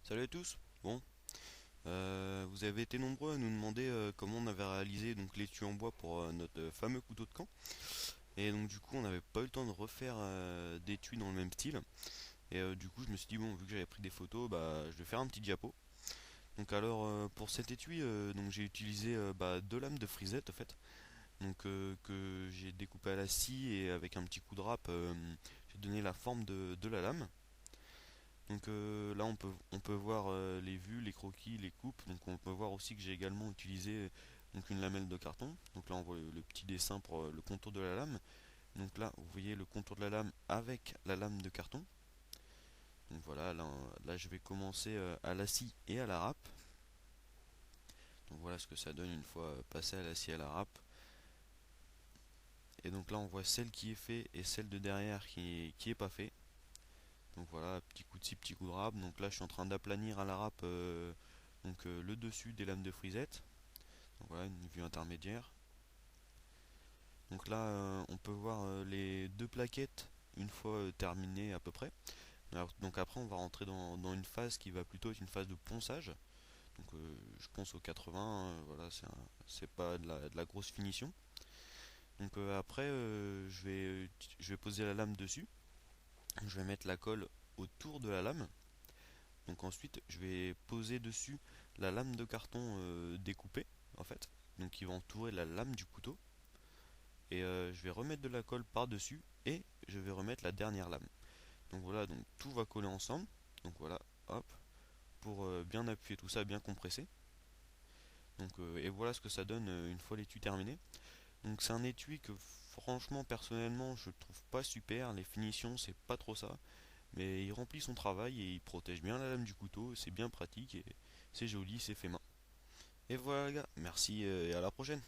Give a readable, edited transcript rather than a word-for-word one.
Salut à tous. Bon, vous avez été nombreux à nous demander comment on avait réalisé donc l'étui en bois pour notre fameux couteau de camp. Et donc du coup, on n'avait pas eu le temps de refaire d'étui dans le même style. Et du coup, je me suis dit bon, vu que j'avais pris des photos, bah je vais faire un petit diapo. Donc alors pour cet étui, donc j'ai utilisé deux lames de frisette en fait. Donc que j'ai découpé à la scie et avec un petit coup de râpe, j'ai donné la forme de la lame. Donc là on peut voir les vues, les croquis, les coupes. Donc on peut voir aussi que j'ai également utilisé donc une lamelle de carton. Donc là on voit le petit dessin pour le contour de la lame. Donc là vous voyez le contour de la lame avec la lame de carton. Donc voilà, là je vais commencer à la scie et à la râpe. Donc voilà ce que ça donne une fois passé à la scie et à la râpe. Et donc là on voit celle qui est fait et celle de derrière qui est pas fait. Donc voilà, petit coup de scie, petit coup de râpe. Donc là je suis en train d'aplanir à la râpe le dessus des lames de frisette. Donc voilà, une vue intermédiaire. Donc là, on peut voir les deux plaquettes une fois terminées à peu près. Donc après, on va rentrer dans une phase qui va plutôt être une phase de ponçage. Donc je pense au 80, voilà, c'est pas de la grosse finition. Donc après, je vais poser la lame dessus. Je vais mettre la colle autour de la lame. Donc ensuite, je vais poser dessus la lame de carton découpée, en fait. Donc qui va entourer la lame du couteau. Et je vais remettre de la colle par-dessus et je vais remettre la dernière lame. Donc voilà, donc tout va coller ensemble. Donc voilà, hop, pour bien appuyer tout ça, bien compresser. Donc et voilà ce que ça donne une fois l'étui terminé. Donc c'est un étui que franchement personnellement je trouve pas super, les finitions c'est pas trop ça, mais il remplit son travail et il protège bien la lame du couteau, c'est bien pratique et c'est joli, c'est fait main. Et voilà les gars, merci et à la prochaine.